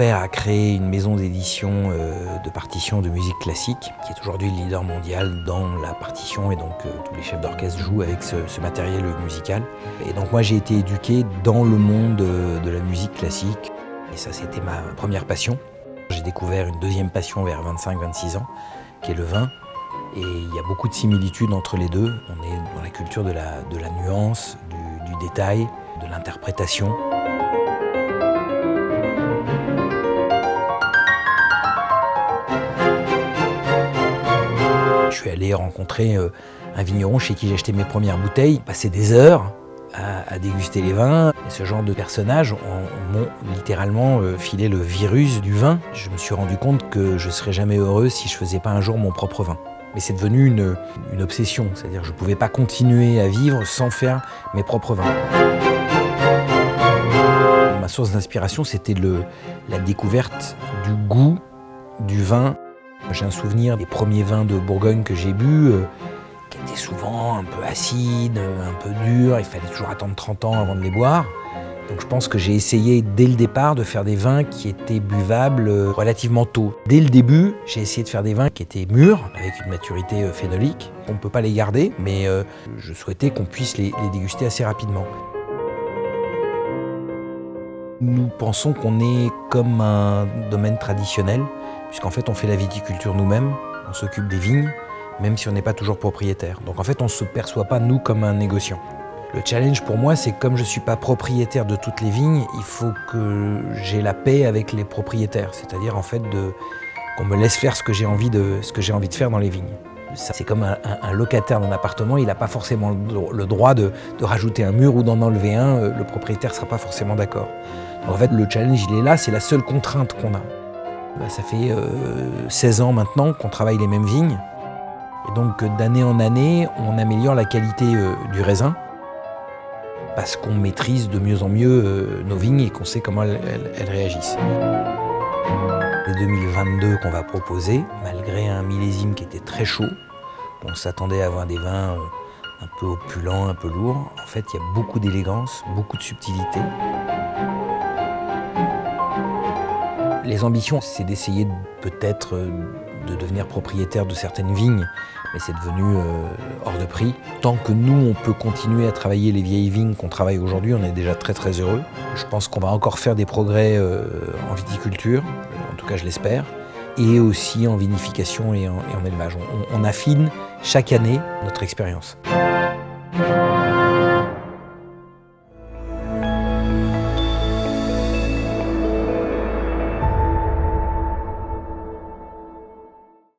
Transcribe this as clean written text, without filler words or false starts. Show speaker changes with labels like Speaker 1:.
Speaker 1: père a créé une maison d'édition de partitions de musique classique, qui est aujourd'hui le leader mondial dans la partition, et donc tous les chefs d'orchestre jouent avec ce matériel musical. Et donc moi j'ai été éduqué dans le monde de la musique classique, et ça c'était ma première passion. J'ai découvert une deuxième passion vers 25-26 ans, qui est le vin. Et il y a beaucoup de similitudes entre les deux. On est dans la culture de la nuance, du détail, de l'interprétation. Je suis allé rencontrer un vigneron chez qui j'ai acheté mes premières bouteilles, passer des heures à déguster les vins. Et ce genre de personnages m'ont littéralement filé le virus du vin. Je me suis rendu compte que je ne serais jamais heureux si je ne faisais pas un jour mon propre vin. Mais c'est devenu une obsession, c'est-à-dire que je ne pouvais pas continuer à vivre sans faire mes propres vins. Ma source d'inspiration, c'était la découverte du goût du vin. J'ai un souvenir des premiers vins de Bourgogne que j'ai bu, qui étaient souvent un peu acides, un peu durs, il fallait toujours attendre 30 ans avant de les boire. Donc je pense que j'ai essayé dès le départ de faire des vins qui étaient buvables relativement tôt. Dès le début, j'ai essayé de faire des vins qui étaient mûrs, avec une maturité phénolique. On ne peut pas les garder, mais je souhaitais qu'on puisse les déguster assez rapidement. Nous pensons qu'on est comme un domaine traditionnel, puisqu'en fait on fait la viticulture nous-mêmes, on s'occupe des vignes, même si on n'est pas toujours propriétaire. Donc en fait on ne se perçoit pas nous comme un négociant. Le challenge pour moi, c'est que comme je ne suis pas propriétaire de toutes les vignes, il faut que j'ai la paix avec les propriétaires, c'est-à-dire en fait qu'on me laisse faire ce que j'ai envie de faire dans les vignes. C'est comme un locataire d'un appartement, il n'a pas forcément le droit de rajouter un mur ou d'en enlever un, le propriétaire ne sera pas forcément d'accord. En fait, le challenge, il est là, c'est la seule contrainte qu'on a. Ça fait 16 ans maintenant qu'on travaille les mêmes vignes, et donc d'année en année, on améliore la qualité du raisin, parce qu'on maîtrise de mieux en mieux nos vignes et qu'on sait comment elles réagissent. Les 2022 qu'on va proposer, malgré un millésime qui était très chaud, on s'attendait à avoir des vins un peu opulents, un peu lourds. En fait, il y a beaucoup d'élégance, beaucoup de subtilité. Les ambitions, c'est d'essayer peut-être de devenir propriétaire de certaines vignes, mais c'est devenu hors de prix. Tant que nous, on peut continuer à travailler les vieilles vignes qu'on travaille aujourd'hui, on est déjà très très heureux. Je pense qu'on va encore faire des progrès en viticulture, en tout cas je l'espère, et aussi en vinification et en élevage. On affine chaque année notre expérience.